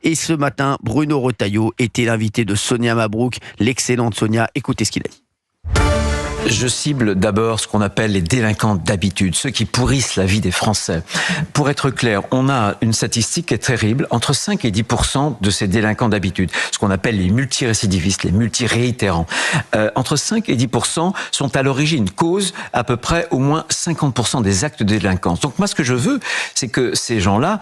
Et ce matin, Bruno Retailleau était l'invité de Sonia Mabrouk, l'excellente Sonia. Écoutez ce qu'il a dit. Je cible d'abord ce qu'on appelle les délinquants d'habitude, ceux qui pourrissent la vie des Français. Pour être clair, on a une statistique qui est terrible. Entre 5 et 10% de ces délinquants d'habitude, ce qu'on appelle les multirécidivistes, les multiréitérants, entre 5 et 10% sont à l'origine, causent à peu près au moins 50% des actes de délinquance. Donc moi, ce que je veux, c'est que ces gens-là,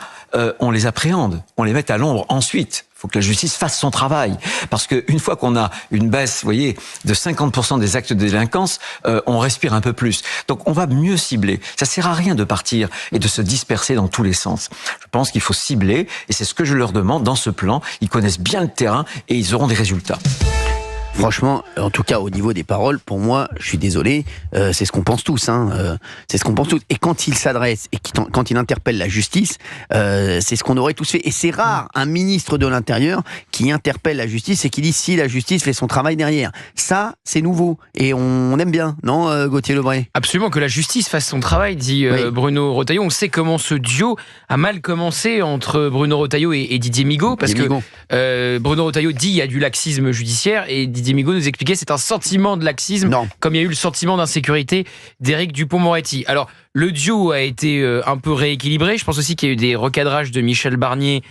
on les appréhende, on les mette à l'ombre ensuite. Il faut que la justice fasse son travail. Parce qu'une fois qu'on a une baisse, vous voyez, de 50% des actes de délinquance, on respire un peu plus. Donc on va mieux cibler. Ça sert à rien de partir et de se disperser dans tous les sens. Je pense qu'il faut cibler, et c'est ce que je leur demande dans ce plan. Ils connaissent bien le terrain et ils auront des résultats. Franchement, en tout cas au niveau des paroles, pour moi, je suis désolé, c'est ce qu'on pense tous. C'est ce qu'on pense tous. Et quand il s'adresse et quand il interpelle la justice, c'est ce qu'on aurait tous fait. Et c'est rare un ministre de l'Intérieur qui interpelle la justice et qui dit si la justice fait son travail derrière. Ça, c'est nouveau et on aime bien, non, Gauthier Lebray ? Absolument, que la justice fasse son travail, dit oui. Bruno Retailleau. On sait comment ce duo a mal commencé entre Bruno Retailleau et Didier Migaud, parce que Bruno Retailleau dit il y a du laxisme judiciaire et Didier Migaud nous expliquait c'est un sentiment de laxisme, comme il y a eu le sentiment d'insécurité d'Éric Dupond-Moretti. Alors, le duo a été un peu rééquilibré. Je pense aussi qu'il y a eu des recadrages de Michel Barnier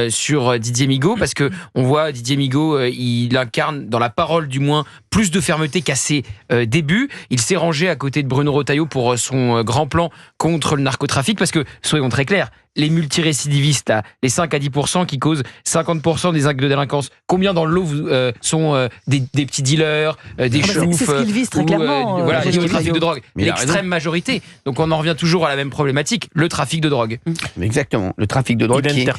sur Didier Migaud, parce que on voit Didier Migaud, il incarne dans la parole du moins plus de fermeté qu'à ses débuts. Il s'est rangé à côté de Bruno Retailleau pour son grand plan contre le narcotrafic, parce que, soyons très clairs, les multirécidivistes, là, les 5 à 10% qui causent 50% des actes de délinquance, combien dans le lot sont des petits dealers, des choufs, c'est ce qu'ils visent très clairement, voilà, le trafic de drogue. L'extrême majorité. Donc on en revient toujours à la même problématique, le trafic de drogue. Exactement, le trafic de drogue qui est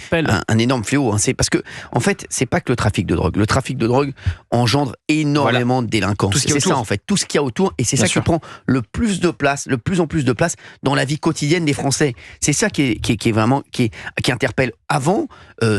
un énorme fléau. C'est parce que, en fait, c'est pas que le trafic de drogue. Le trafic de drogue engendre énormément de délinquance. C'est ça, en fait, tout ce qu'il y a autour, et c'est ça qui prend le plus de place, le plus en plus de place dans la vie quotidienne des Français. C'est ça qui interpelle. Avant,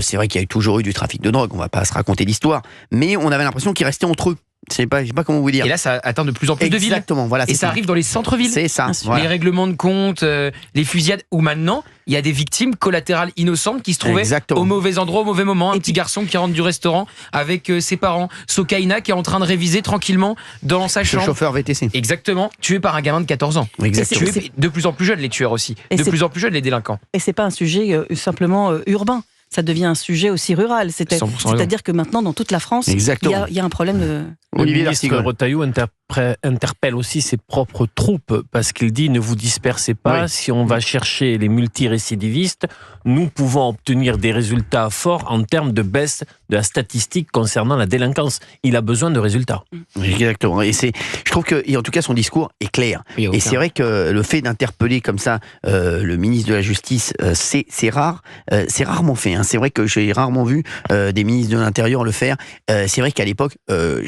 c'est vrai qu'il y a toujours eu du trafic de drogue, on va pas se raconter l'histoire, mais on avait l'impression qu'ils restaient entre eux. Je sais pas comment vous dire. Et là, ça atteint de plus en plus de villes. Exactement, voilà. Et ça arrive dans les centres-villes. C'est ça. Les règlements de compte, les fusillades, où maintenant, il y a des victimes collatérales innocentes qui se trouvaient au mauvais endroit, au mauvais moment. Un petit garçon qui rentre du restaurant avec ses parents. Sokaina qui est en train de réviser tranquillement dans sa chambre. Le chauffeur VTC. Exactement. Tué par un gamin de 14 ans. Exactement. Tué de plus en plus jeunes, les tueurs aussi. De plus en plus jeunes, les délinquants. Et c'est pas un sujet simplement urbain. Ça devient un sujet aussi rural. C'est-à-dire que maintenant, dans toute la France, il y a un problème de... Le ministre Retailleau interpelle aussi ses propres troupes, parce qu'il dit ne vous dispersez pas, si on va chercher les multirécidivistes, nous pouvons obtenir des résultats forts en termes de baisse de la statistique concernant la délinquance. Il a besoin de résultats. Exactement. Et je trouve que, en tout cas, son discours est clair. Et c'est vrai que le fait d'interpeller comme ça le ministre de la Justice, c'est rare. C'est rarement fait. C'est vrai que j'ai rarement vu des ministres de l'Intérieur le faire. C'est vrai qu'à l'époque,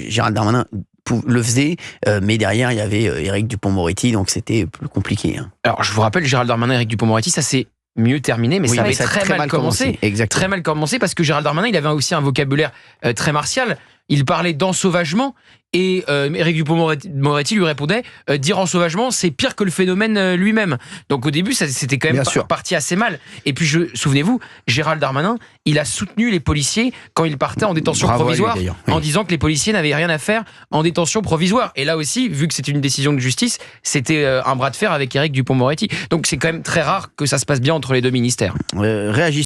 Gérald Darmanin le faisait, mais derrière il y avait Éric Dupond-Moretti, donc c'était plus compliqué. Alors je vous rappelle, Gérald Darmanin et Éric Dupond-Moretti, ça c'est mieux terminé, mais ça avait très mal commencé. Très mal commencé, parce que Gérald Darmanin, il avait aussi un vocabulaire très martial. Il parlait d'ensauvagement, et Éric Dupond-Moretti lui répondait dire ensauvagement, c'est pire que le phénomène lui-même. Donc au début, c'était quand même parti assez mal. Et puis souvenez-vous, Gérald Darmanin, il a soutenu les policiers quand ils partaient en détention provisoire, en disant que les policiers n'avaient rien à faire en détention provisoire. Et là aussi, vu que c'est une décision de justice, c'était un bras de fer avec Éric Dupond-Moretti. Donc c'est quand même très rare que ça se passe bien entre les deux ministères. Réagissez.